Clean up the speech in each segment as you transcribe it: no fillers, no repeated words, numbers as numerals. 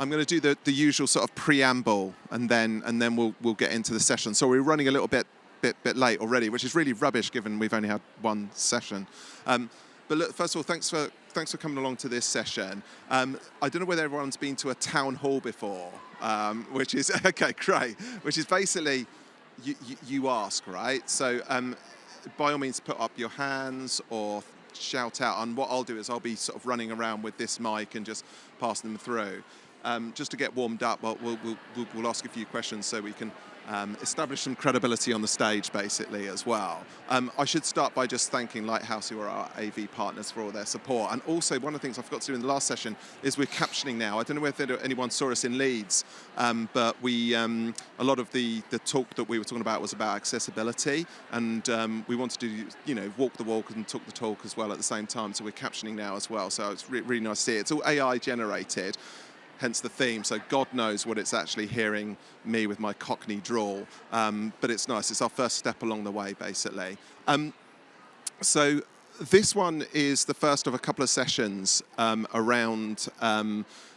I'm going to do the usual sort of preamble, and then we'll get into the session. So we're running a little bit late already, which is really rubbish given we've only had one session. But look, first of all, thanks for coming along to this session. I don't know whether everyone's been to a town hall before, which is okay, great. Which is basically you ask, right? So by all means, put up your hands or shout out. And what I'll do is I'll be sort of running around with this mic and just passing them through. Just to get warmed up, we'll ask a few questions so we can establish some credibility on the stage, basically, as well. I should start by just thanking Lighthouse, who are our AV partners, for all their support. And also, one of the things I forgot to do in the last session is we're captioning now. I don't know whether anyone saw us in Leeds, but a lot of the talk that we were talking about was about accessibility, and we wanted to walk the walk and talk the talk as well at the same time. So we're captioning now as well. So it's really nice to see it. It's all AI generated. Hence the theme, so God knows what it's actually hearing me with my Cockney drawl, but it's nice. It's our first step along the way, basically. So this one is the first of a couple of sessions around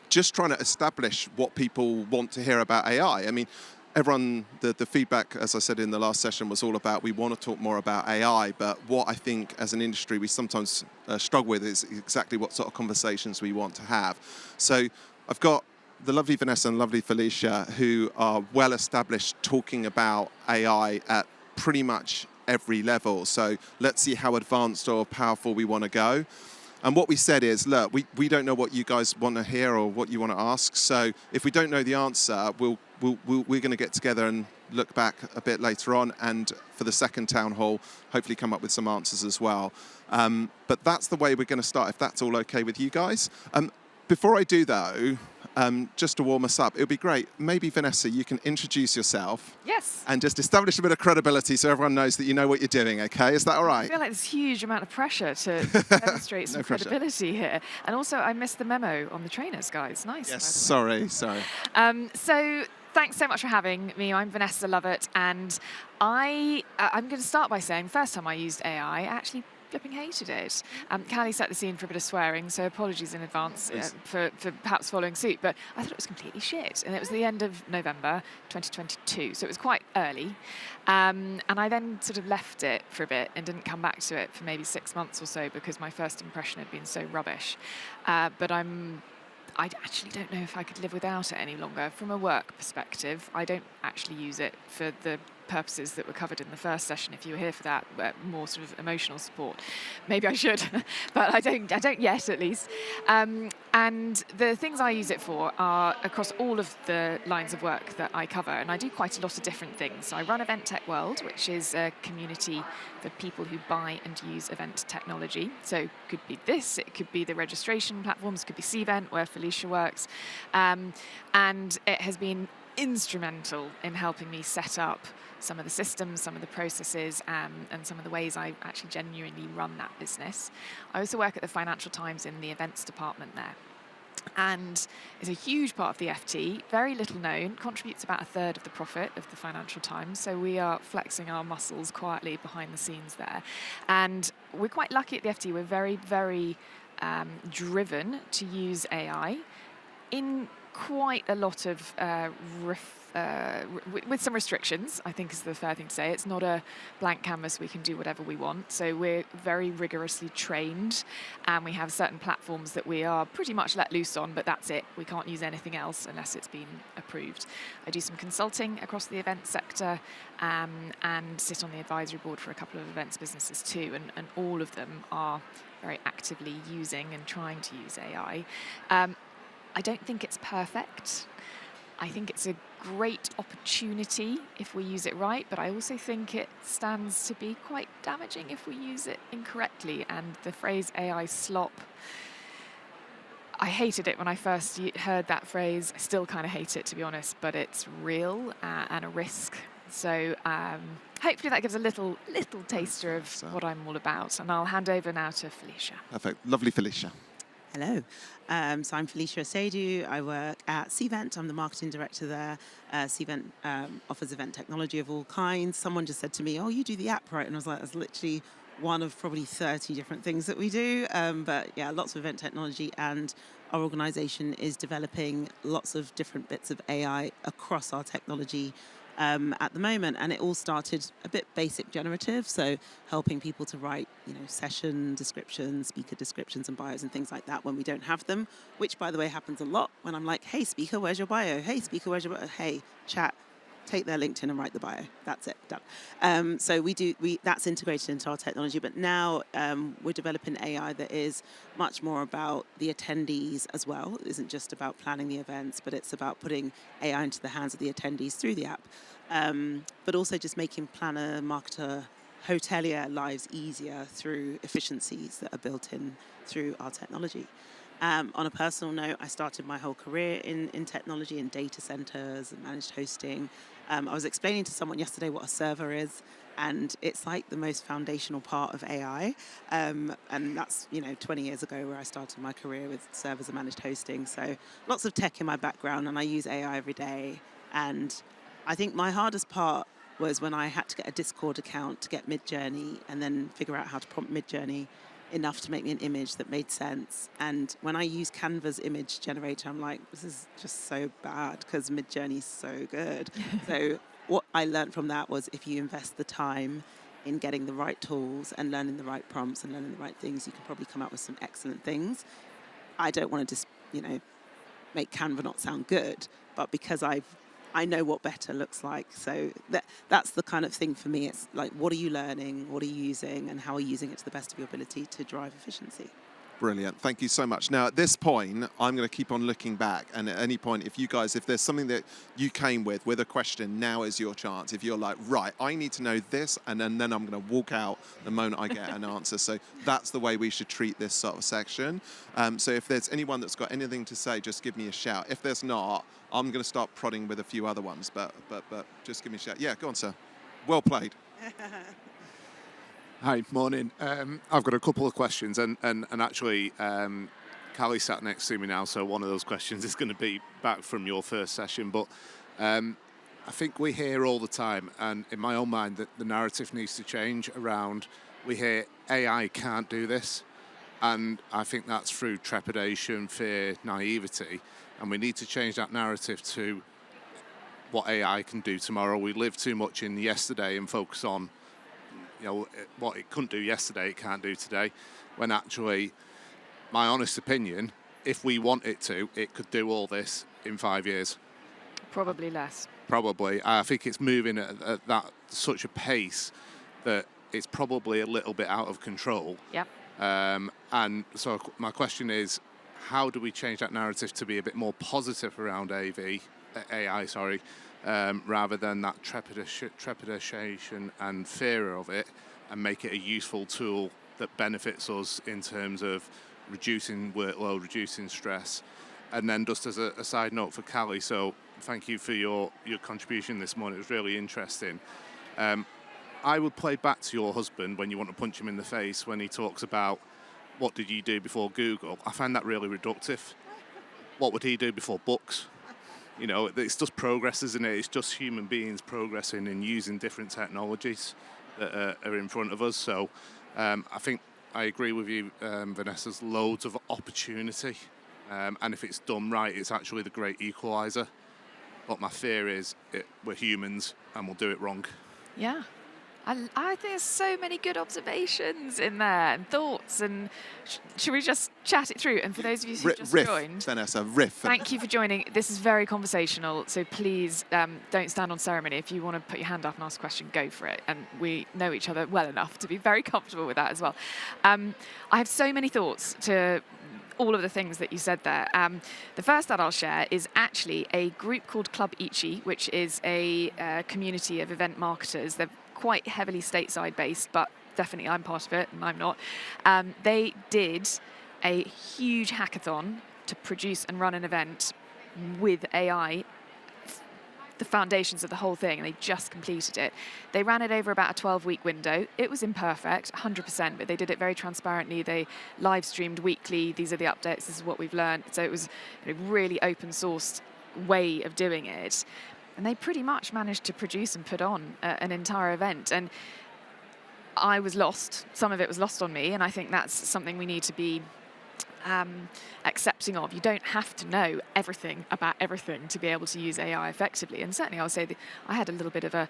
just trying to establish what people want to hear about AI. I mean, everyone, the feedback, as I said in the last session, was all about we want to talk more about AI, but what I think as an industry we sometimes struggle with is exactly what sort of conversations we want to have. So I've got the lovely Vanessa and lovely Felicia, who are well established talking about AI at pretty much every level. So let's see how advanced or powerful we want to go. And what we said is, look, we don't know what you guys want to hear or what you want to ask. So if we don't know the answer, we're going to get together and look back a bit later on, and for the second town hall, hopefully come up with some answers as well. But that's the way we're going to start, if that's all okay with you guys. Before I do, though, just to warm us up, it would be great. Maybe, Vanessa, you can introduce yourself. Yes. And just establish a bit of credibility so everyone knows that you know what you're doing, okay? Is that all right? I feel like there's a huge amount of pressure to demonstrate some credibility here. And also, I missed the memo on the trainers, guys. Nice. Yes, sorry. So thanks so much for having me. I'm Vanessa Lovatt, and I'm going to start by saying, first time I used AI, I actually flipping hated it. Callie set the scene for a bit of swearing, so apologies in advance for perhaps following suit, but I thought it was completely shit. And it was the end of November 2022, so it was quite early. And I then sort of left it for a bit and didn't come back to it for maybe 6 months or so because my first impression had been so rubbish. But I actually don't know if I could live without it any longer. From a work perspective, I don't actually use it for the purposes that were covered in the first session. If you were here for that, more sort of emotional support, maybe I should, but I don't yet, at least. And the things I use it for are across all of the lines of work that I cover, and I do quite a lot of different things. So I run Event Tech World, which is a community for people who buy and use event technology. So it could be this, it could be the registration platforms, it could be Cvent, where Felicia works, and it has been instrumental in helping me set up some of the systems, some of the processes, and some of the ways I actually genuinely run that business. I also work at the Financial Times in the events department there. And is a huge part of the FT, very little known, contributes about a third of the profit of the Financial Times. So we are flexing our muscles quietly behind the scenes there. And we're quite lucky at the FT. We're very, very driven to use AI in quite a lot of with some restrictions, I think is the fair thing to say. It's not a blank canvas, we can do whatever we want. So we're very rigorously trained, and we have certain platforms that we are pretty much let loose on, but that's it. We can't use anything else unless it's been approved. I do some consulting across the event sector, and sit on the advisory board for a couple of events businesses too, and all of them are very actively using and trying to use AI. I don't think it's perfect. I think it's a great opportunity if we use it right, but I also think it stands to be quite damaging if we use it incorrectly. And the phrase AI slop, I hated it when I first heard that phrase. I still kind of hate it, to be honest, but it's real and a risk. So hopefully that gives a little taster of what I'm all about. And I'll hand over now to Felicia. Perfect. Lovely, Felicia. Hello. So I'm Felicia Asiedu. I work at Cvent. I'm the marketing director there. Cvent offers event technology of all kinds. Someone just said to me, "Oh, you do the app, right?" And I was like, "That's literally one of probably 30 different things that we do. But yeah, lots of event technology, and our organization is developing lots of different bits of AI across our technology at the moment. And it all started a bit basic generative, so helping people to write, session descriptions, speaker descriptions and bios and things like that when we don't have them, which by the way happens a lot when I'm like, hey speaker, where's your bio? Hey speaker, where's your bio? Hey chat, take their LinkedIn and write the bio. That's it, done. So that's integrated into our technology. But now we're developing AI that is much more about the attendees as well. It isn't just about planning the events, but it's about putting AI into the hands of the attendees through the app. But also just making planner, marketer, hotelier lives easier through efficiencies that are built in through our technology. On a personal note, I started my whole career in technology, in data centers and managed hosting. I was explaining to someone yesterday what a server is, and it's like the most foundational part of AI. And that's, 20 years ago where I started my career with servers and managed hosting. So lots of tech in my background, and I use AI every day. And I think my hardest part was when I had to get a Discord account to get Midjourney and then figure out how to prompt Midjourney enough to make me an image that made sense. And when I use Canva's image generator, I'm like, this is just so bad because Midjourney's so good. So what I learned from that was if you invest the time in getting the right tools and learning the right prompts and learning the right things, you can probably come up with some excellent things. I don't want to just, make Canva not sound good, but because I know what better looks like. So that's the kind of thing for me. It's like, what are you learning? What are you using? And how are you using it to the best of your ability to drive efficiency? Brilliant. Thank you so much. Now, at this point, I'm going to keep on looking back. And at any point, if there's something that you came with a question, now is your chance. If you're like, right, I need to know this, and then I'm going to walk out the moment I get an answer. So that's the way we should treat this sort of section. So if there's anyone that's got anything to say, just give me a shout. If there's not, I'm going to start prodding with a few other ones. But just give me a shout. Yeah, go on, sir. Well played. Hi, morning. I've got a couple of questions, and actually, Callie sat next to me now, so one of those questions is going to be back from your first session. But I think we hear all the time, and in my own mind, that the narrative needs to change around, we hear AI can't do this, and I think that's through trepidation, fear, naivety, and we need to change that narrative to what AI can do tomorrow. We live too much in yesterday and focus on what it couldn't do yesterday, it can't do today, when actually, my honest opinion, if we want it to, it could do all this in 5 years. Probably less. Probably. I think it's moving at that such a pace that it's probably a little bit out of control. Yep. And so my question is, how do we change that narrative to be a bit more positive around AI, rather than that trepidation and fear of it, and make it a useful tool that benefits us in terms of reducing workload, reducing stress. And then just as a side note for Callie, so thank you for your contribution this morning. It was really interesting. I would play back to your husband when you want to punch him in the face when he talks about what did you do before Google. I find that really reductive. What would he do before books? It's just progress, isn't it? It's just human beings progressing and using different technologies that are in front of us. So I think I agree with you, Vanessa. There's loads of opportunity. And if it's done right, it's actually the great equalizer. But my fear is we're humans and we'll do it wrong. Yeah. I think there's so many good observations in there and thoughts, and should we just chat it through? And for those of you who just joined, Vanessa, thank you for joining. This is very conversational, so please don't stand on ceremony. If you want to put your hand up and ask a question, go for it. And we know each other well enough to be very comfortable with that as well. I have so many thoughts to all of the things that you said there. The first that I'll share is actually a group called Club Ichi, which is a community of event marketers. They're quite heavily stateside based, but definitely I'm part of it and I'm not. They did a huge hackathon to produce and run an event with AI, the foundations of the whole thing, and they just completed it. They ran it over about a 12-week window. It was imperfect, 100%, but they did it very transparently. They live streamed weekly. These are the updates. This is what we've learned. So it was a really open sourced way of doing it. And they pretty much managed to produce and put on an entire event. And I was lost. Some of it was lost on me, and I think that's something we need to be accepting of. You don't have to know everything about everything to be able to use AI effectively. And certainly I would say that I had a little bit of a,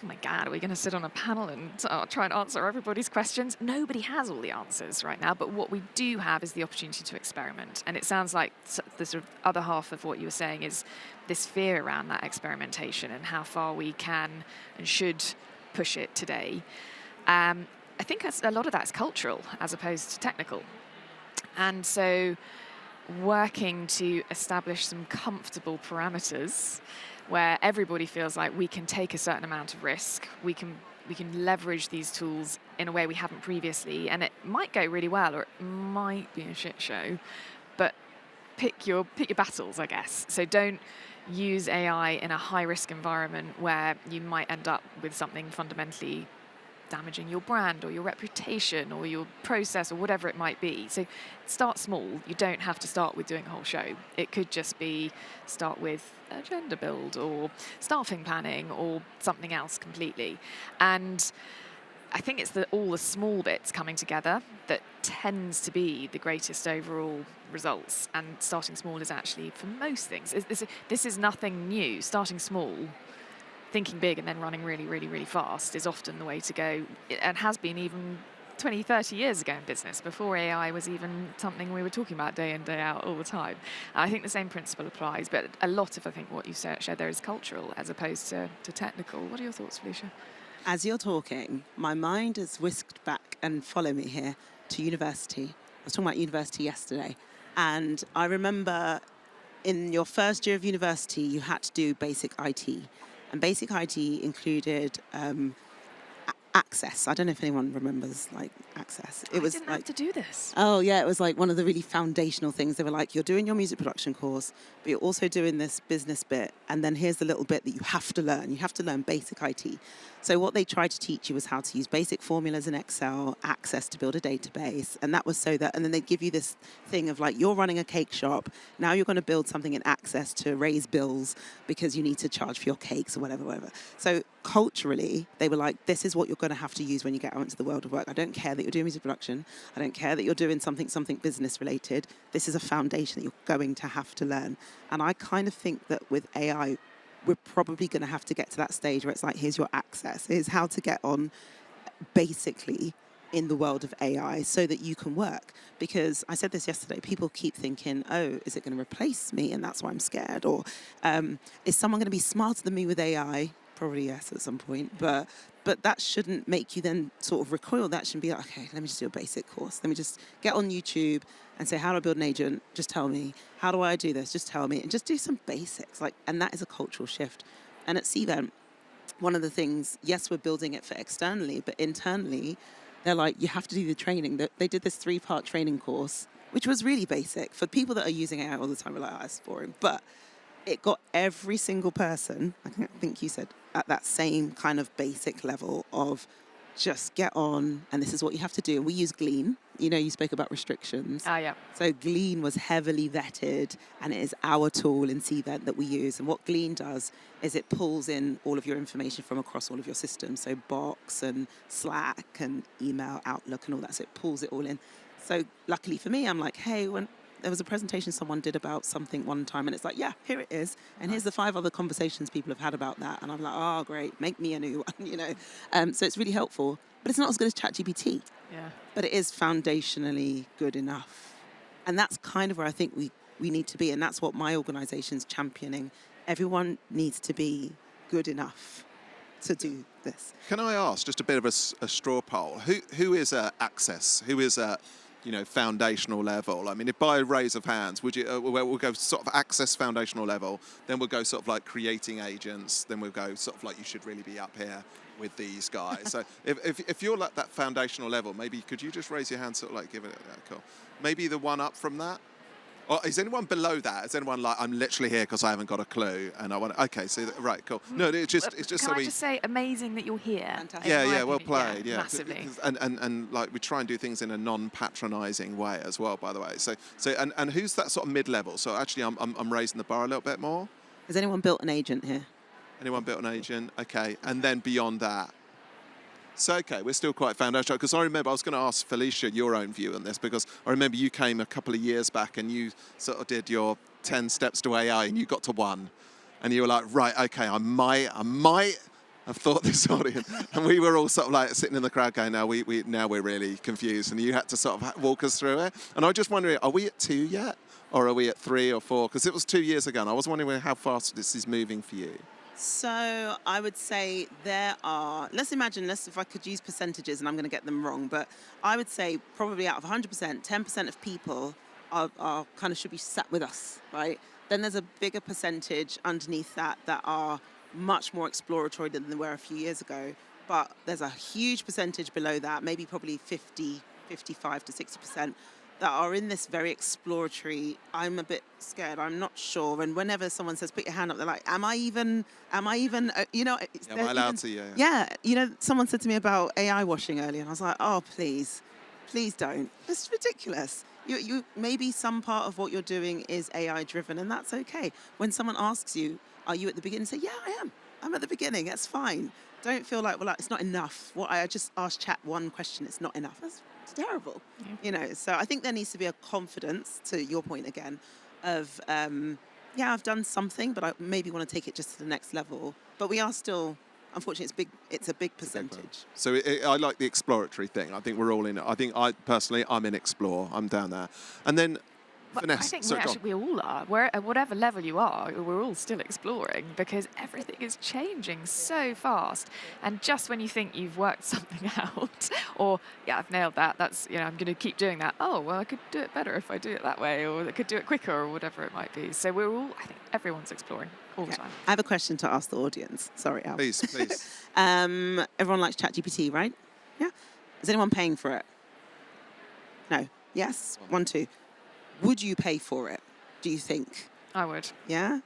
oh my God, are we going to sit on a panel and try and answer everybody's questions? Nobody has all the answers right now, but what we do have is the opportunity to experiment. And it sounds like the sort of other half of what you were saying is this fear around that experimentation and how far we can and should push it today. I think a lot of that's cultural as opposed to technical. And so working to establish some comfortable parameters where everybody feels like we can take a certain amount of risk, we can leverage these tools in a way we haven't previously, and it might go really well or it might be a shit show, but pick your battles, I guess. So don't use AI in a high-risk environment where you might end up with something fundamentally damaging your brand or your reputation or your process or whatever it might be. So start small. You don't have to start with doing a whole show. It could just be start with agenda build or staffing planning or something else completely. And I think it's all the small bits coming together that tends to be the greatest overall results. And starting small is actually, for most things, this is nothing new. Starting small, thinking big and then running really, really, really fast is often the way to go, and has been even 20, 30 years ago in business, before AI was even something we were talking about day in, day out all the time. And I think the same principle applies, but a lot of, I think, what you shared there is cultural as opposed to technical. What are your thoughts, Felicia? As you're talking, my mind is whisked back, and follow me here, to university. I was talking about university yesterday, and I remember in your first year of university, you had to do basic IT. And basic IT included Access. I don't know if anyone remembers Access. I didn't have to do this. Oh yeah, it was like one of the really foundational things. They were like, you're doing your music production course, but you're also doing this business bit, and then here's the little bit that you have to learn. You have to learn basic IT. So what they tried to teach you was how to use basic formulas in Excel, Access to build a database, and that was so that, and then they'd give you this thing of like, you're running a cake shop, now you're going to build something in Access to raise bills because you need to charge for your cakes or whatever. So culturally, they were like, this is what you're going to have to use when you get out into the world of work. I don't care that you're doing music production. I don't care that you're doing something business related. This is a foundation that you're going to have to learn. And I kind of think that with AI, we're probably going to have to get to that stage where it's like, here's your access. Here's how to get on basically in the world of AI so that you can work. Because I said this yesterday, people keep thinking, oh, is it going to replace me? And that's why I'm scared. Or is someone going to be smarter than me with AI? Probably yes at some point, but that shouldn't make you then sort of recoil. That should be like, okay, let me just do a basic course. Let me just get on YouTube and say, how do I build an agent? Just tell me. How do I do this? Just tell me. And just do some basics. And that is a cultural shift. And at Cvent, one of the things, yes, we're building it for externally, but internally, they're like, you have to do the training. They did this 3-part training course, which was really basic. For people that are using AI all the time, we're like, oh, it's boring. But it got every single person, I think you said, at that same kind of basic level of just get on, and this is what you have to do. And we use Glean. You know, you spoke about restrictions. Yeah. So Glean was heavily vetted, and it is our tool in Cvent that we use. And what Glean does is it pulls in all of your information from across all of your systems. So Box and Slack and email, Outlook and all that. So it pulls it all in. So luckily for me, I'm like, hey, when there was a presentation someone did about something one time, and it's like, yeah, here it is. And here's the 5 other conversations people have had about that. And I'm like, oh, great, make me a new one, you know. So it's really helpful. But it's not as good as ChatGPT. Yeah. But it is foundationally good enough. And that's kind of where I think we need to be. And that's what my organisation's championing. Everyone needs to be good enough to do this. Can I ask, just a bit of a straw poll, who is Access? Who is foundational level? I mean, if by a raise of hands, would you? We'll go sort of Access foundational level, then we'll go sort of like creating agents, then we'll go sort of like you should really be up here with these guys. So if you're like that foundational level, maybe could you just raise your hand, sort of like give it? Cool. Maybe the one up from that. Or is anyone below that? Is anyone like, I'm literally here because I haven't got a clue and I want? Okay, so right, cool. No, it's just Can so I just say, amazing that you're here. Fantastic. Yeah, well played. Yeah, massively. And like we try and do things in a non-patronising way as well. By the way, so and who's that sort of mid-level? So actually, I'm raising the bar a little bit more. Has anyone built an agent here? Anyone built an agent? Okay, and then beyond that. So, okay, we're still quite foundational, because I remember I was going to ask Felicia your own view on this, because I remember you came a couple of years back and you sort of did your 10 steps to AI and you got to 1 and you were like, right, okay, I might have thought this audience, and we were all sort of like sitting in the crowd going, now we're really confused, and you had to sort of walk us through it. And I was just wondering, are we at 2 yet? Or are we at 3 or 4? Because it was 2 years ago, and I was wondering how fast this is moving for you. So I would say there are, if I could use percentages, and I'm going to get them wrong, but I would say probably out of 100%, 10% of people are kind of should be sat with us, right? Then there's a bigger percentage underneath that are much more exploratory than they were a few years ago. But there's a huge percentage below that, maybe probably 55 to 60%, that are in this very exploratory, I'm a bit scared, I'm not sure. And whenever someone says, put your hand up, they're like, am I even, you know. Am I allowed to? Yeah. Yeah, you know, someone said to me about AI washing earlier, and I was like, oh, please don't. It's ridiculous. You maybe some part of what you're doing is AI driven, and that's okay. When someone asks you, are you at the beginning? Say, yeah, I am. I'm at the beginning. That's fine. Don't feel like, well, it's not enough. I just asked chat one question. It's not enough. It's terrible. Yeah. You know, so I think there needs to be a confidence, to your point again, of, I've done something, but I maybe want to take it just to the next level. But we are still, unfortunately, it's a big percentage. So I like the exploratory thing. I think we're all in it. I think I'm in explore. I'm down there. And then Vanessa, I think we all are. At whatever level you are, we're all still exploring, because everything is changing so fast. And just when you think you've worked something out, or I've nailed that, that's I'm going to keep doing that. Oh well, I could do it better if I do it that way, or I could do it quicker, or whatever it might be. So I think everyone's exploring all the time. I have a question to ask the audience. Sorry, Al. Please. Everyone likes ChatGPT, right? Yeah. Is anyone paying for it? No. Yes. 1, 2. Would you pay for it, do you think? I would. Yeah?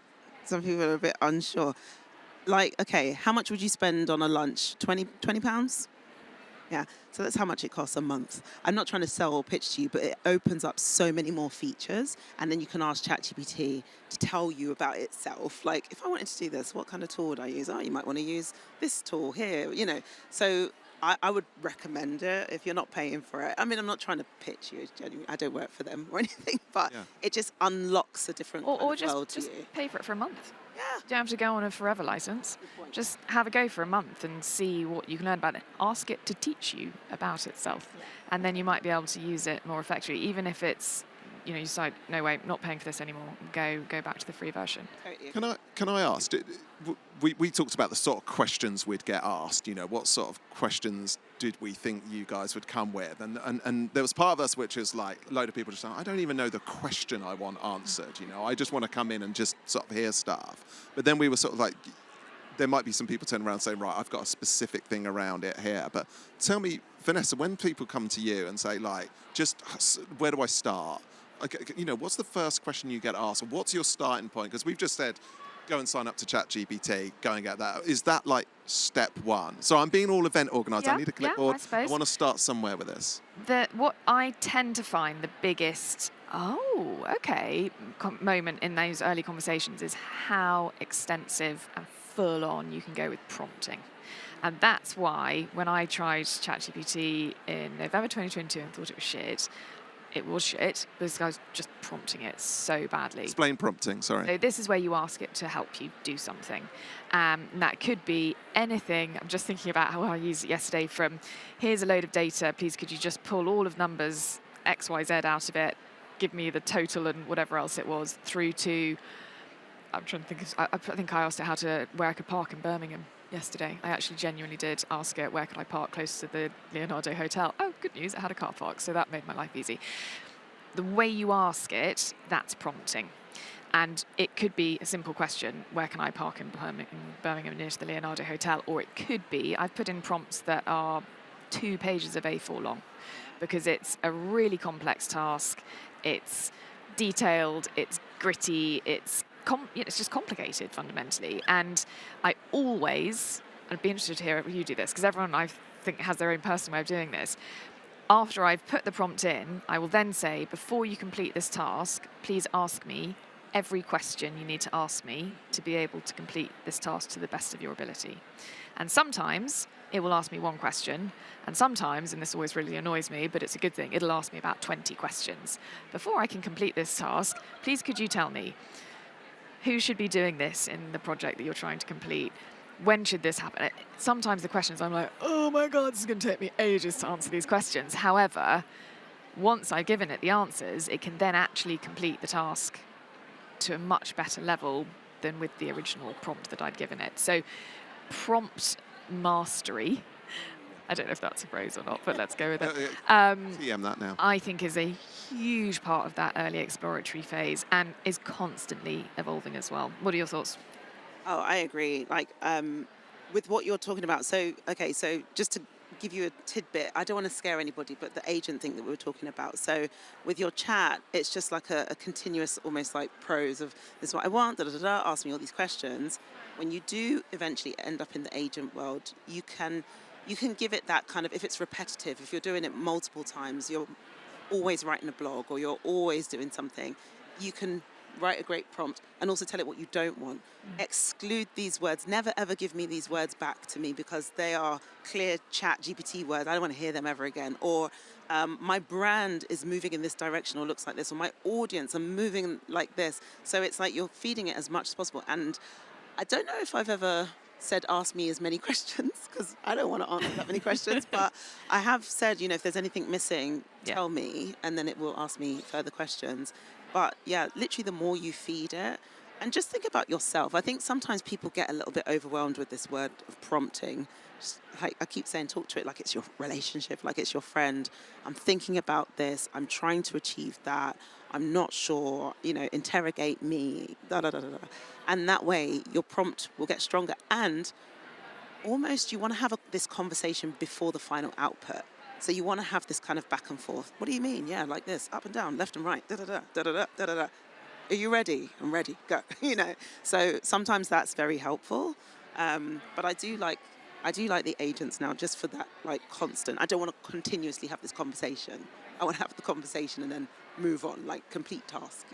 Some people are a bit unsure. Like, okay, how much would you spend on a lunch? 20 pounds? Yeah, so that's how much it costs a month. I'm not trying to sell or pitch to you, but it opens up so many more features, and then you can ask ChatGPT to tell you about itself. Like, if I wanted to do this, what kind of tool would I use? Oh, you might want to use this tool here, So I would recommend it if you're not paying for it. I mean, I'm not trying to pitch you. I don't work for them or anything, but it just unlocks a different kind of world to you. Or just pay for it for a month. Yeah. You don't have to go on a forever license. Just have a go for a month and see what you can learn about it. Ask it to teach you about itself. Yeah. And then you might be able to use it more effectively, even if it's, you decide, no way, not paying for this anymore. Go back to the free version. Can I ask? We talked about the sort of questions we'd get asked. What sort of questions did we think you guys would come with? And there was part of us which is like a load of people just saying, I don't even know the question I want answered. I just want to come in and just sort of hear stuff. But then we were sort of like, there might be some people turning around saying, right, I've got a specific thing around it here. But tell me, Vanessa, when people come to you and say, like, just where do I start? What's the first question you get asked? What's your starting point? Because we've just said, go and sign up to ChatGPT, go and get that. Is that like step 1? So I'm being all event organised. I need a clipboard. I want to start somewhere with this. What I tend to find the biggest, moment in those early conversations is how extensive and full on you can go with prompting. And that's why when I tried ChatGPT in November 2022 and thought it was shit, it was shit. This guy's just prompting it so badly. Explain prompting, sorry. So this is where you ask it to help you do something. And that could be anything. I'm just thinking about how I used it yesterday, from here's a load of data, please could you just pull all of numbers X, Y, Z out of it, give me the total and whatever else it was, through to, I'm trying to think, I think I asked it where I could park in Birmingham yesterday. I actually genuinely did ask it, where could I park close to the Leonardo Hotel? Oh, good news, it had a car park, so that made my life easy. The way you ask it, that's prompting. And it could be a simple question, where can I park in Birmingham near to the Leonardo Hotel? Or it could be, I've put in prompts that are 2 pages of A4 long, because it's a really complex task. It's detailed, it's gritty, it's just complicated fundamentally. And I'd be interested to hear if you do this, because everyone I think has their own personal way of doing this. After I've put the prompt in, I will then say, before you complete this task, please ask me every question you need to ask me to be able to complete this task to the best of your ability. And sometimes it will ask me one question. And sometimes, and this always really annoys me, but it's a good thing, it'll ask me about 20 questions. Before I can complete this task, please could you tell me who should be doing this in the project that you're trying to complete? When should this happen? Sometimes the questions, I'm like, oh my God, this is going to take me ages to answer these questions. However, once I've given it the answers, it can then actually complete the task to a much better level than with the original prompt that I'd given it. So prompt mastery, I don't know if that's a phrase or not, but let's go with it. TM that now. I think is a huge part of that early exploratory phase and is constantly evolving as well. What are your thoughts? Oh, I agree. Like, with what you're talking about. So, okay, so just to give you a tidbit, I don't want to scare anybody, but the agent thing that we were talking about. So with your chat, it's just like a continuous, almost like prose of this is what I want, ask me all these questions. When you do eventually end up in the agent world, you can give it that kind of, if it's repetitive, if you're doing it multiple times, you're always writing a blog or you're always doing something, you can write a great prompt and also tell it what you don't want. Exclude these words. Never ever give me these words back to me because they are clear chat GPT words. I don't want to hear them ever again. Or my brand is moving in this direction or looks like this, or my audience are moving like this. So it's like you're feeding it as much as possible. And I don't know if I've ever said ask me as many questions because I don't want to answer that many questions, but I have said, if there's anything missing, tell me, and then it will ask me further questions. But yeah, literally the more you feed it, and just think about yourself. I think sometimes people get a little bit overwhelmed with this word of prompting. Just, like I keep saying, talk to it like it's your relationship, like it's your friend. I'm thinking about this. I'm trying to achieve that. I'm not sure, interrogate me, And that way your prompt will get stronger. And almost you want to have this conversation before the final output. So you want to have this kind of back and forth. What do you mean? Yeah, like this, up and down, left and right, da-da-da. Are you ready? I'm ready, go, So sometimes that's very helpful. But I do like the agents now just for that, like, constant. I don't want to continuously have this conversation. I want to have the conversation and then move on, like complete task,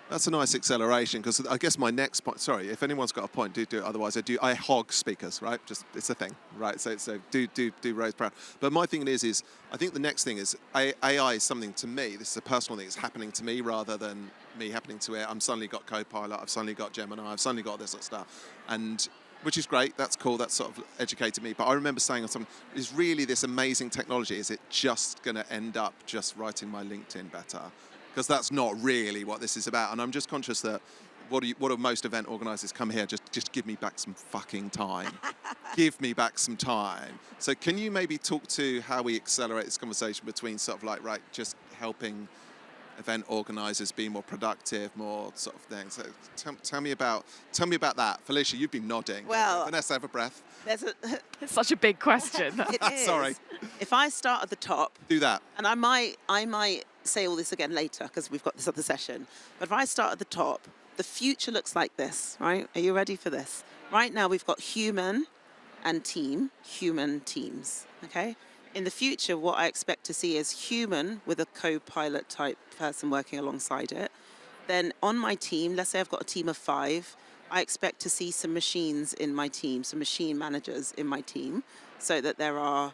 That's a nice acceleration because I guess my next point. Sorry, if anyone's got a point, do it. Otherwise, I hog speakers, right? Just it's a thing, right? So do raise proud. But my thing is I think the next thing is AI is something to me. This is a personal thing. It's happening to me rather than me happening to it. I'm suddenly got Copilot. I've suddenly got Gemini. I've suddenly got this sort of stuff, and which is great. That's cool. That's sort of educated me. But I remember saying on something, is really this amazing technology? Is it just going to end up just writing my LinkedIn better? Because that's not really what this is about. And I'm just conscious that what do most event organisers come here? Just give me back some fucking time. Give me back some time. So can you maybe talk to how we accelerate this conversation between sort of like, right, just helping event organisers be more productive, more sort of things. So tell me about that. Felicia, you've been nodding. Well, Vanessa, have a breath. It's such a big question. It is. Sorry. If I start at the top, do that. And I might say all this again later because we've got this other session. But if I start at the top, the future looks like this, right? Are you ready for this? Right now we've got human and human teams, okay? In the future, what I expect to see is human with a co-pilot type person working alongside it. Then on my team, let's say I've got a team of 5, I expect to see some machines in my team, some machine managers in my team, so that there are,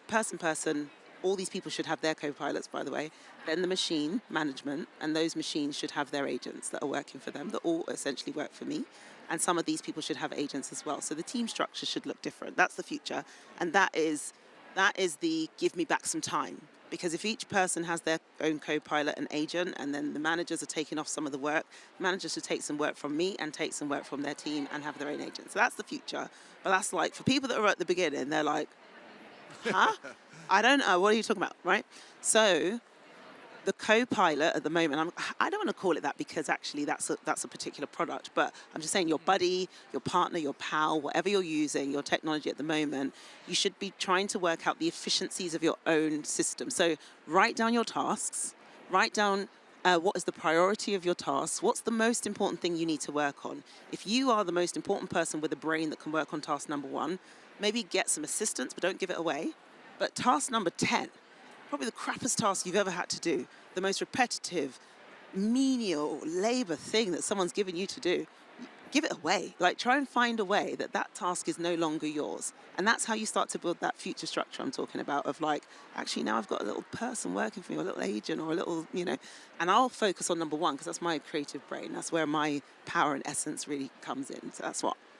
person, all these people should have their co-pilots, by the way, then the machine management, and those machines should have their agents that are working for them, that all essentially work for me. And some of these people should have agents as well. So the team structure should look different. That's the future. And that is the give me back some time. Because if each person has their own co-pilot and agent, and then the managers are taking off some of the work, managers should take some work from me and take some work from their team and have their own agent. So that's the future. But that's like, for people that are at the beginning, they're like, huh? I don't know, what are you talking about, right? So the co-pilot at the moment, I don't want to call it that because actually that's a particular product, but I'm just saying your buddy, your partner, your pal, whatever you're using, your technology at the moment, you should be trying to work out the efficiencies of your own system. So write down your tasks, write down what is the priority of your tasks, what's the most important thing you need to work on. If you are the most important person with a brain that can work on task number 1, maybe get some assistance, but don't give it away. But task number 10, probably the crappiest task you've ever had to do, the most repetitive, menial labor thing that someone's given you to do. give it away. Like, try and find a way that that task is no longer yours. And that's how you start to build that future structure I'm talking about of like, actually now I've got a little person working for me, or a little agent, or a little, and I'll focus on number one because that's my creative brain. That's where my power and essence really comes in. So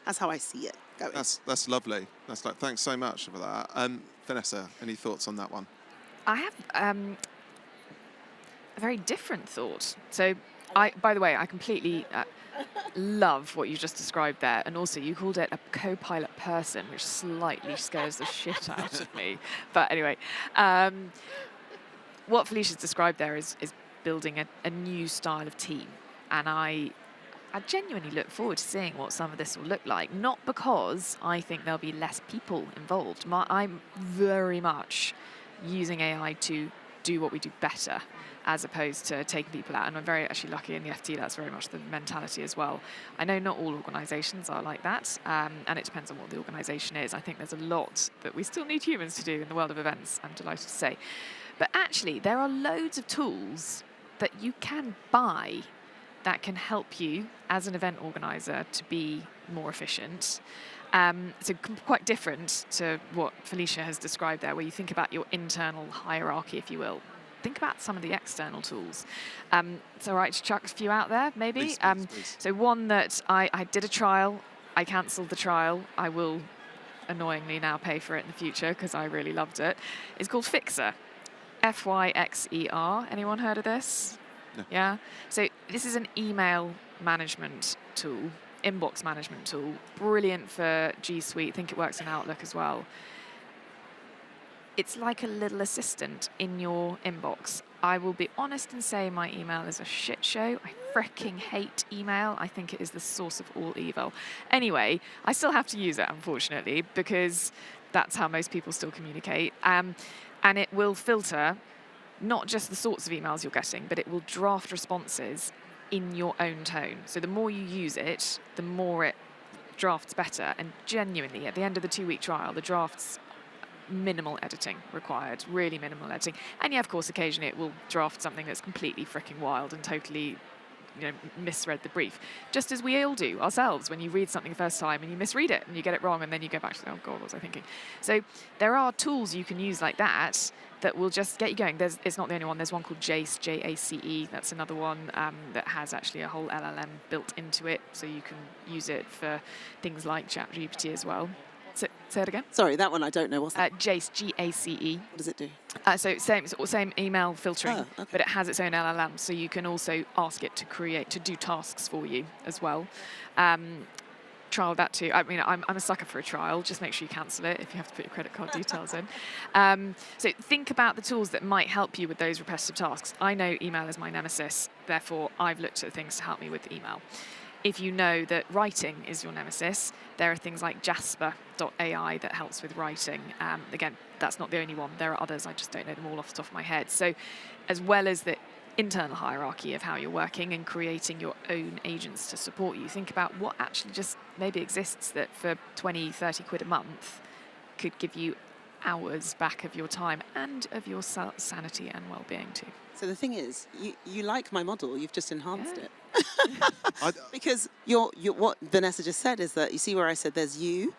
that's how I see it going. That's lovely. Thanks so much for that. Vanessa, any thoughts on that one? I have a very different thought. So, by the way, I completely love what you just described there, and also you called it a co-pilot person, which slightly scares the shit out of me. But anyway, what Felicia's described there is building a new style of team, and I genuinely look forward to seeing what some of this will look like. Not because I think there'll be less people involved. I'm very much using AI to do what we do better, as opposed to taking people out. And I'm very actually lucky in the FT, that's very much the mentality as well. I know not all organisations are like that, and it depends on what the organisation is. I think there's a lot that we still need humans to do in the world of events, I'm delighted to say. But actually, there are loads of tools that you can buy that can help you as an event organiser to be more efficient. So quite different to what Felicia has described there, where you think about your internal hierarchy, if you will. Think about some of the external tools. It's all right to chuck a few out there, maybe. Please. So one that I did a trial, I cancelled the trial. I will annoyingly now pay for it in the future because I really loved it. It's called Fixer. Fyxer. Anyone heard of this? No. Yeah? So this is an email management tool, inbox management tool. Brilliant for G Suite. I think it works in Outlook as well. It's like a little assistant in your inbox. I will be honest and say my email is a shit show. I freaking hate email. I think it is the source of all evil. Anyway, I still have to use it, unfortunately, because that's how most people still communicate. And it will filter not just the sorts of emails you're getting, but it will draft responses in your own tone. So the more you use it, the more it drafts better. And genuinely, at the end of the 2-week trial, the drafts minimal editing required, really minimal editing. And yeah, of course, occasionally it will draft something that's completely freaking wild and totally, misread the brief. Just as we all do ourselves when you read something the first time and you misread it and you get it wrong and then you go back to, oh God, what was I thinking? So there are tools you can use like that will just get you going. It's not the only one. There's one called Jace, Jace. That's another one that has actually a whole LLM built into it, so you can use it for things like ChatGPT as well. Say it again. Sorry, that one I don't know. What's that? Jace, G-A-C-E. What does it do? So same email filtering, okay. but it has its own LLM, so you can also ask it to do tasks for you as well. Trial that too. I mean, I'm a sucker for a trial. Just make sure you cancel it if you have to put your credit card details in. So think about the tools that might help you with those repetitive tasks. I know email is my nemesis, therefore I've looked at things to help me with email. If you know that writing is your nemesis, there are things like Jasper.ai that helps with writing. Again, that's not the only one. There are others. I just don't know them all off the top of my head. So as well as the internal hierarchy of how you're working and creating your own agents to support you, think about what actually just maybe exists that for 20, 30 quid a month could give you hours back of your time and of your sanity and well-being too. So the thing is, you like my model, you've just enhanced it. I- Because you're what Vanessa just said is that you see where I said there's you,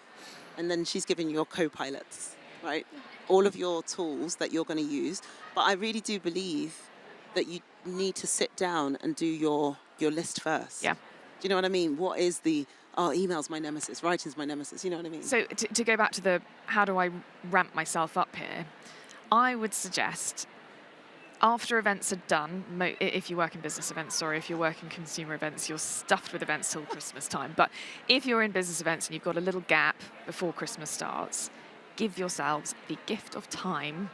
and then she's giving you your co-pilots, right? All of your tools that you're going to use. But I really do believe that you need to sit down and do your list first. Yeah. Do you know what I mean? What is email's my nemesis, writing's my nemesis, you know what I mean? So to go back to the how do I ramp myself up here, I would suggest after events are done, if you work in business events, if you're working consumer events, you're stuffed with events till Christmas time. But if you're in business events and you've got a little gap before Christmas starts, give yourselves the gift of time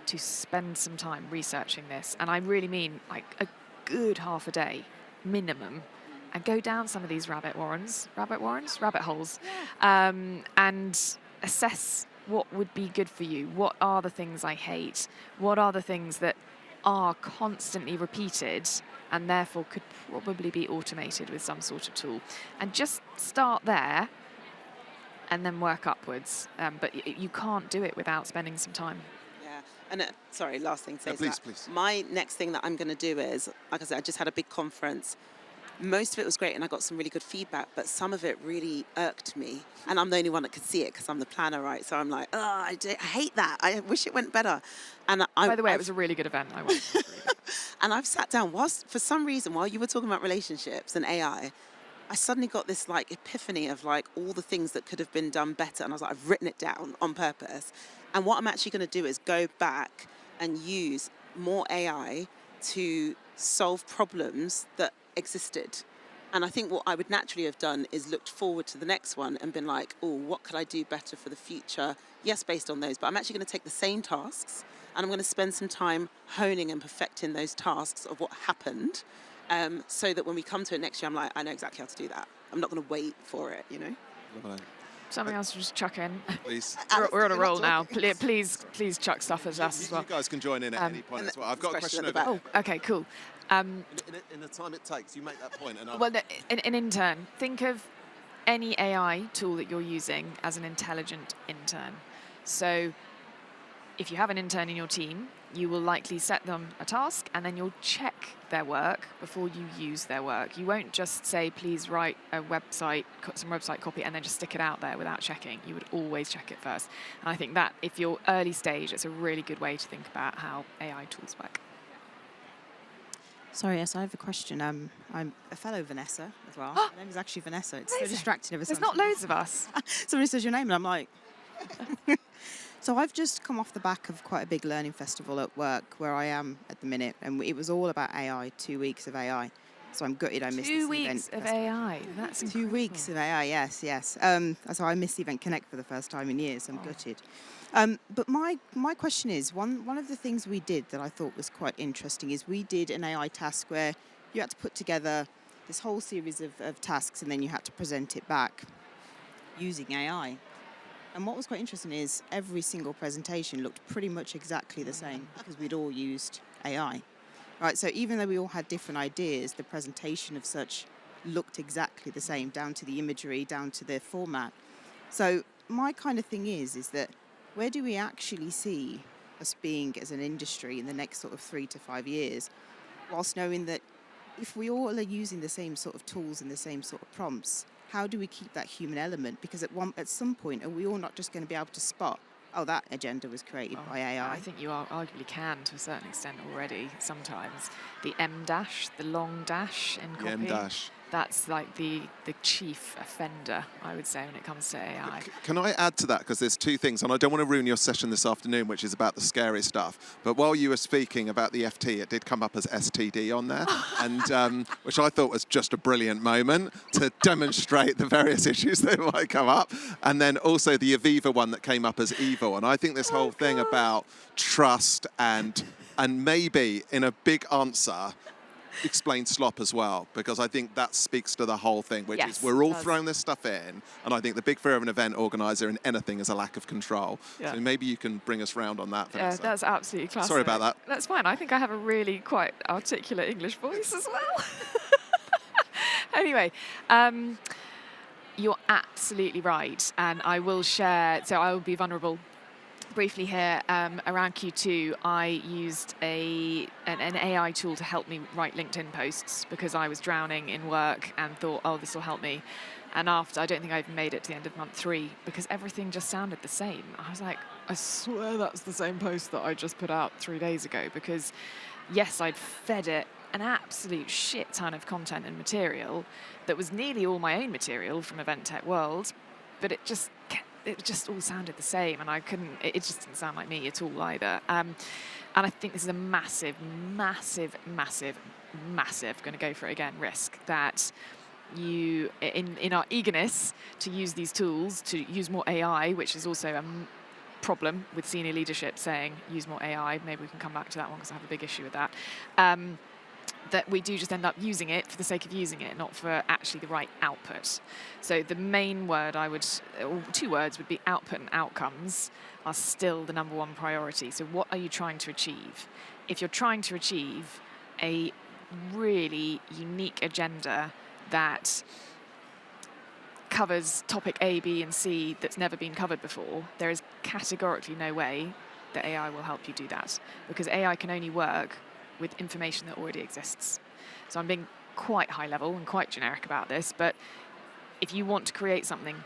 to spend some time researching this. And I really mean like a good half a day minimum, and go down some of these rabbit holes, and assess what would be good for you. What are the things I hate? What are the things that are constantly repeated and therefore could probably be automated with some sort of tool? And just start there and then work upwards. But you can't do it without spending some time. Yeah. And last thing to say is please. my next thing that I'm going to do is, like I said, I just had a big conference most of it was great and I got some really good feedback, but some of it really irked me. And I'm the only one that could see it because I'm the planner, right? So I'm like, oh, I hate that. I wish it went better. And By the way, it was a really good event. I went. It was really good. And I've sat down, for some reason, while you were talking about relationships and AI, I suddenly got this like epiphany of like all the things that could have been done better. And I was like, I've written it down on purpose. And what I'm actually going to do is go back and use more AI to solve problems that existed. And I think what I would naturally have done is looked forward to the next one and been like, oh, what could I do better for the future? Yes, based on those, but I'm actually going to take the same tasks and I'm going to spend some time honing and perfecting those tasks of what happened, so that when we come to it next year, I'm like, I know exactly how to do that. I'm not going to wait for it, you know? Something else to just chuck in. Please. We're on a roll now. Please chuck stuff at us as well. You guys can join in at any point as well. I've got a question over back. here. Oh, okay, cool. In the time it takes, you make that point, and Well, an intern. Think of any AI tool that you're using as an intelligent intern. So if you have an intern in your team, you will likely set them a task and then you'll check their work before you use their work. You won't just say, please write a website, some website copy, and then just stick it out there without checking. You would always check it first. And I think that if you're early stage, it's a really good way to think about how AI tools work. Sorry, yes, I have a question. I'm a fellow Vanessa as well. My name is actually Vanessa. It's so distracting every There's time. not loads of us. Somebody says your name and I'm like... So I've just come off the back of quite a big learning festival at work where I am at the minute, and it was all about AI, 2 weeks of AI. So I'm gutted I missed this event. 2 weeks of AI, that's incredible. 2 weeks of AI, yes. So I missed the event Connect for the first time in years. I'm gutted. But my question is, one of the things we did that I thought was quite interesting is we did an AI task where you had to put together this whole series of tasks and then you had to present it back using AI. And what was quite interesting is every single presentation looked pretty much exactly the same because we'd all used AI. Right, so even though we all had different ideas, the presentation of such looked exactly the same, down to the imagery, down to the format. So my kind of thing is that where do we actually see us being as an industry in the next sort of 3 to 5 years, whilst knowing that if we all are using the same sort of tools and the same sort of prompts, how do we keep that human element? Because at some point, are we all not just going to be able to spot, oh, that agenda was created by AI? I think you arguably can to a certain extent already sometimes. The M dash, the long dash in copy. The M dash. That's like the chief offender, I would say, when it comes to AI. Can I add to that? Because there's two things, and I don't want to ruin your session this afternoon, which is about the scary stuff. But while you were speaking about the FT, it did come up as STD on there, and which I thought was just a brilliant moment to demonstrate the various issues that might come up. And then also the Aviva one that came up as evil. And I think this whole thing about trust and maybe in a big answer, explain slop as well, because I think that speaks to the whole thing, which is we're all throwing this stuff in, and I think the big fear of an event organizer in anything is a lack of control. Yeah. So maybe you can bring us round on that. Vanessa. Yeah, that's absolutely classic. Sorry about that. That's fine. I think I have a really quite articulate English voice as well. Anyway, you're absolutely right, and I will share, so I will be vulnerable briefly here. Around Q2, I used an AI tool to help me write LinkedIn posts because I was drowning in work and thought, oh, this will help me. And after, I don't think I even made it to the end of month 3 because everything just sounded the same. I was like, I swear that's the same post that I just put out 3 days ago because, yes, I'd fed it an absolute shit ton of content and material that was nearly all my own material from Event Tech World, but it just all sounded the same, and it just didn't sound like me at all either. And I think this is a massive, going to go for it again, risk that you, in our eagerness to use these tools, to use more AI, which is also a problem with senior leadership saying, use more AI, maybe we can come back to that one because I have a big issue with that, that we do just end up using it for the sake of using it, not for actually the right output. So the main word or 2 words would be output and outcomes are still the number 1 priority. So what are you trying to achieve? If you're trying to achieve a really unique agenda that covers topic A, B, and C that's never been covered before, there is categorically no way that AI will help you do that, because AI can only work with information that already exists. So I'm being quite high level and quite generic about this, but if you want to create something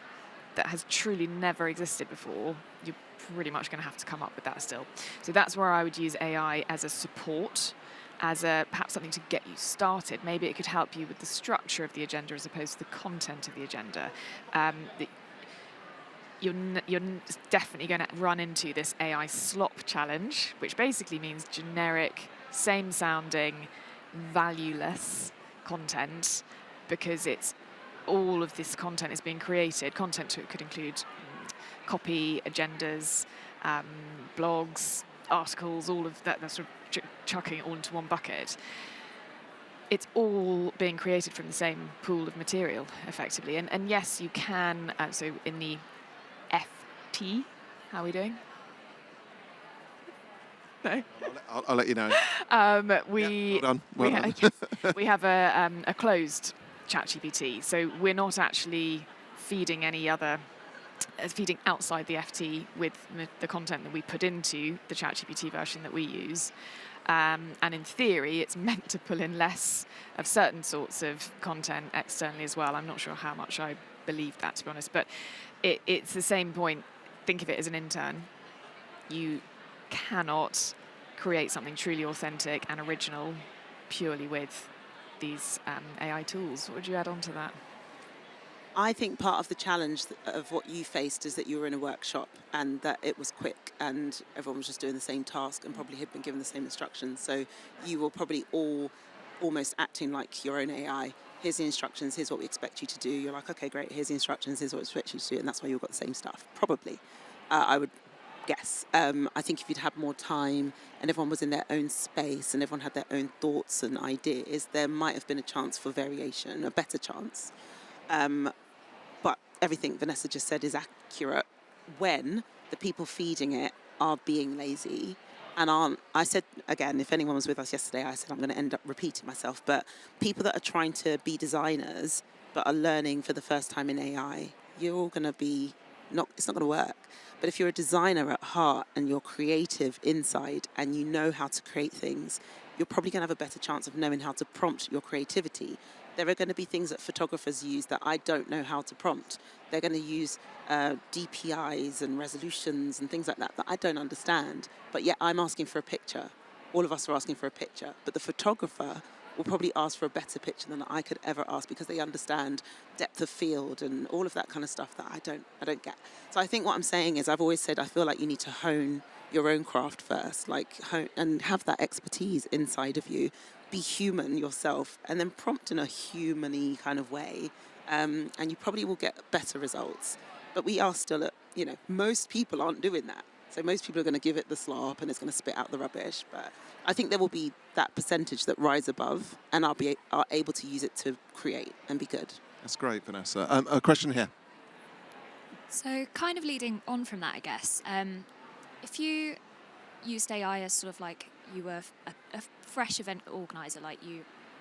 that has truly never existed before, you're pretty much going to have to come up with that still. So that's where I would use AI as a support, as perhaps something to get you started. Maybe it could help you with the structure of the agenda as opposed to the content of the agenda. You're definitely going to run into this AI slop challenge, which basically means generic, same-sounding, valueless content, because it's all of this content is being created. Content could include copy, agendas, blogs, articles, all of that. That's sort of chucking it all into one bucket. It's all being created from the same pool of material, effectively. And yes, you can. So in the FT, how are we doing? No. I'll let you know. We well done. we have a closed ChatGPT, so we're not actually feeding feeding outside the FT with the content that we put into the ChatGPT version that we use. And in theory, it's meant to pull in less of certain sorts of content externally as well. I'm not sure how much I believe that, to be honest, but it's the same point. Think of it as an intern. You cannot create something truly authentic and original purely with these AI tools. What would you add on to that? I think part of the challenge of what you faced is that you were in a workshop and that it was quick and everyone was just doing the same task and probably had been given the same instructions. So you were probably all almost acting like your own AI. Here's the instructions, here's what we expect you to do. You're like, okay, great, here's the instructions, here's what we expect you to do. And that's why you all got the same stuff, probably. I would guess. I think if you'd had more time and everyone was in their own space and everyone had their own thoughts and ideas, there might have been a chance for variation, a better chance. But everything Vanessa just said is accurate when the people feeding it are being lazy and aren't. I said, again, if anyone was with us yesterday, I said I'm going to end up repeating myself, but people that are trying to be designers but are learning for the first time in AI, you're all going to be, it's not going to work. But if you're a designer at heart and you're creative inside and you know how to create things, you're probably going to have a better chance of knowing how to prompt your creativity. There are going to be things that photographers use that I don't know how to prompt. They're going to use DPIs and resolutions and things like that I don't understand. But yet I'm asking for a picture. All of us are asking for a picture. But the photographer will probably ask for a better picture than I could ever ask because they understand depth of field and all of that kind of stuff that I don't get. So I think what I'm saying is I've always said I feel like you need to hone your own craft first, like hone and have that expertise inside of you. Be human yourself and then prompt in a human-y kind of way, and you probably will get better results. But we are still at, most people aren't doing that. So most people are going to give it the slop and it's going to spit out the rubbish. But I think there will be that percentage that rise above and are able to use it to create and be good. That's great, Vanessa. A question here. So kind of leading on from that, I guess, if you used AI as sort of like you were a fresh event organizer, like you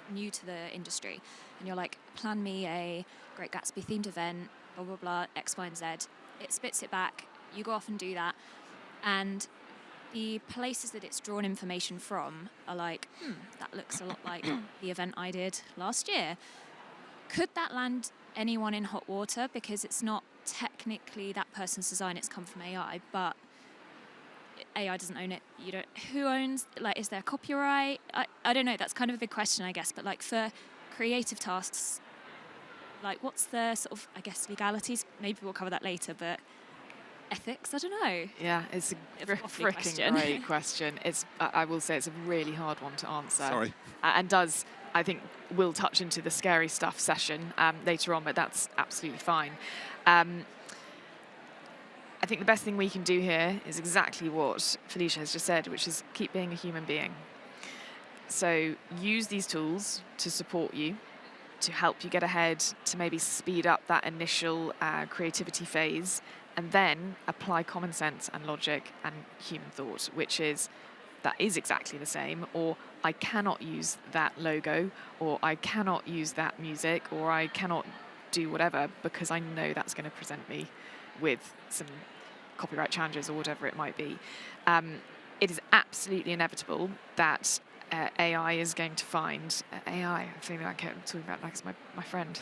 new to the industry, and you're like, plan me a Great Gatsby themed event, blah, blah, blah, X, Y, and Z. It spits it back. You go off and do that. And the places that it's drawn information from are like, that looks a lot like the event I did last year. Could that land anyone in hot water? Because it's not technically that person's design, it's come from AI, but AI doesn't own it. Who owns, like, is there copyright? I don't know, that's kind of a big question, I guess, but like for creative tasks, like what's the sort of, I guess, legalities? Maybe we'll cover that later, but ethics, I don't know. Yeah, it's a freaking great question. I will say it's a really hard one to answer. Sorry. And I think we'll touch into the scary stuff session later on, but that's absolutely fine. I think the best thing we can do here is exactly what Felicia has just said, which is keep being a human being. So use these tools to support you, to help you get ahead, to maybe speed up that initial creativity phase, and then apply common sense and logic and human thought, which is that is exactly the same, or I cannot use that logo, or I cannot use that music, or I cannot do whatever because I know that's going to present me with some copyright challenges or whatever it might be. It is absolutely inevitable that AI is going to find AI. I'm feeling like I'm talking about like it's my friend.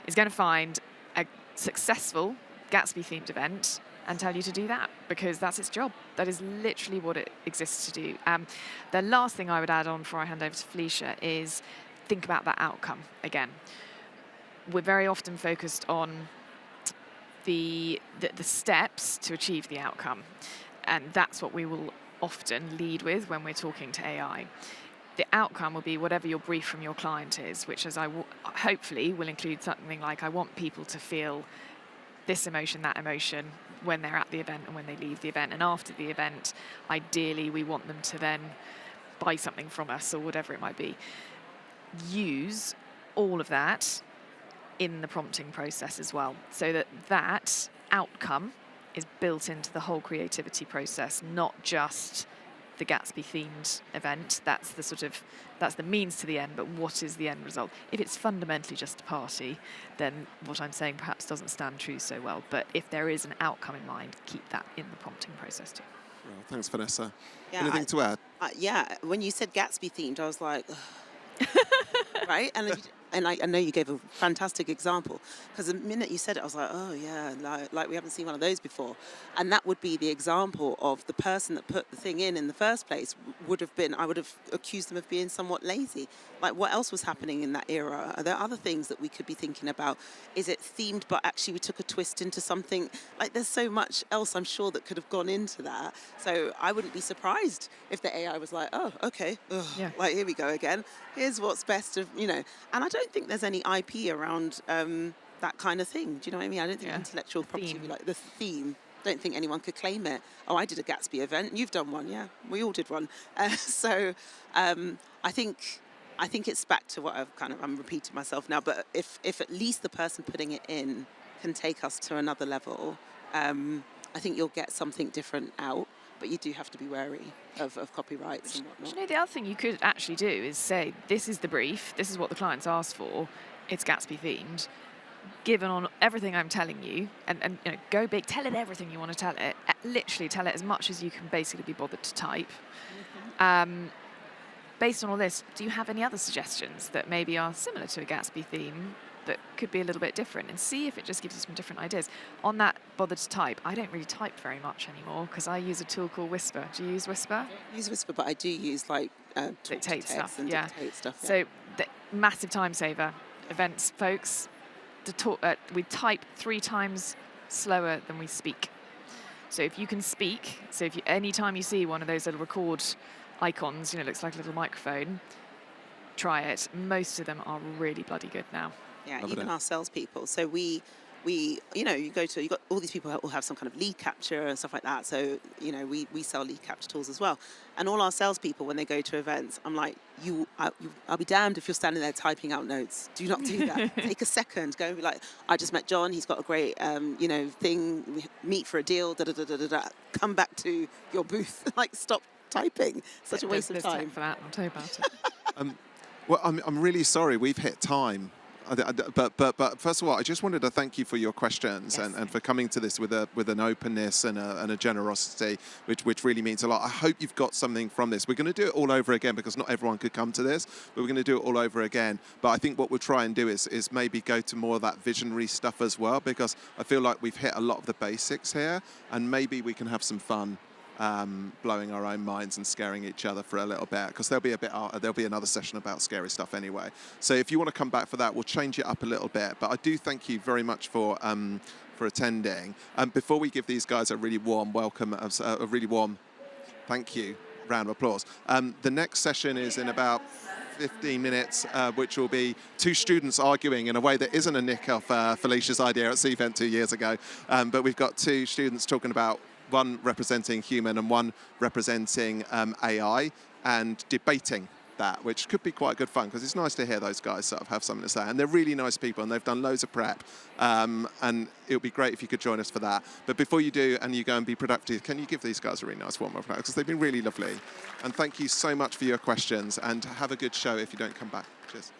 Is going to find a successful Gatsby-themed event and tell you to do that because that's its job. That is literally what it exists to do. The last thing I would add on before I hand over to Felicia is think about that outcome again. We're very often focused on the steps to achieve the outcome, and that's what we will often lead with when we're talking to AI. The outcome will be whatever your brief from your client is, which as hopefully will include something like I want people to feel this emotion, that emotion when they're at the event and when they leave the event. And after the event, ideally we want them to then buy something from us or whatever it might be. Use all of that in the prompting process as well, so that outcome is built into the whole creativity process, not just the Gatsby themed event. That's the means to the end, but what is the end result? If it's fundamentally just a party, then what I'm saying perhaps doesn't stand true so well. But if there is an outcome in mind, keep that in the prompting process too. Well, thanks, Vanessa. Yeah, Anything to add? Yeah, when you said Gatsby themed, I was like, right? And I know you gave a fantastic example because the minute you said it, I was like, oh yeah, like we haven't seen one of those before. And that would be the example of the person that put the thing in the first place I would have accused them of being somewhat lazy. Like what else was happening in that era? Are there other things that we could be thinking about? Is it themed, but actually we took a twist into something? Like there's so much else I'm sure that could have gone into that. So I wouldn't be surprised if the AI was like, oh, okay, like here we go again. Here's what's best of, and I don't think there's any IP around that kind of thing. Do you know what I mean? I don't think intellectual property would be like the theme. Don't think anyone could claim it. Oh, I did a Gatsby event. You've done one, yeah. We all did one. So I think it's back to what I'm repeating myself now. But if at least the person putting it in can take us to another level, I think you'll get something different out. But you do have to be wary of copyrights and whatnot. The other thing you could actually do is say, this is the brief, this is what the client's asked for, it's Gatsby themed. Given on everything I'm telling you, and go big, tell it everything you want to tell it. Literally tell it as much as you can basically be bothered to type. Based on all this, do you have any other suggestions that maybe are similar to a Gatsby theme that could be a little bit different, and see if it just gives you some different ideas. On that bothered to type, I don't really type very much anymore because I use a tool called Whisper. Do you use Whisper? I use Whisper, but I do use like dictate stuff. Dictate stuff. So the massive time saver. Events, folks, we type 3 times slower than we speak. So if you can speak, anytime you see one of those little record icons, looks like a little microphone, try it. Most of them are really bloody good now. Yeah, even our salespeople. So we you got all these people who have some kind of lead capture and stuff like that. So, we sell lead capture tools as well. And all our salespeople, when they go to events, I'm like, I'll be damned if you're standing there typing out notes. Do not do that. Take a second. Go and be like, I just met John. He's got a great, thing. We meet for a deal. Come back to your booth. Like, stop typing. Such a waste of time. Tech for that. I'll tell you about it. Well, I'm really sorry. We've hit time. But first of all, I just wanted to thank you for your questions and for coming to this with an openness and a generosity, which really means a lot. I hope you've got something from this. We're going to do it all over again because not everyone could come to this, but we're going to do it all over again. But I think what we'll try and do is maybe go to more of that visionary stuff as well, because I feel like we've hit a lot of the basics here, and maybe we can have some fun blowing our own minds and scaring each other for a little bit, because there'll be another session about scary stuff anyway. So if you want to come back for that, we'll change it up a little bit. But I do thank you very much for attending. Before we give these guys a really warm welcome, a really warm thank you, round of applause. The next session is in about 15 minutes, which will be 2 students arguing in a way that isn't a nick of Felicia's idea at Cvent 2 years ago. But we've got 2 students talking about one representing human and one representing AI, and debating that, which could be quite good fun because it's nice to hear those guys sort of have something to say. And they're really nice people and they've done loads of prep. And it would be great if you could join us for that. But before you do and you go and be productive, can you give these guys a really nice warm applause? Because they've been really lovely. And thank you so much for your questions, and have a good show if you don't come back. Cheers.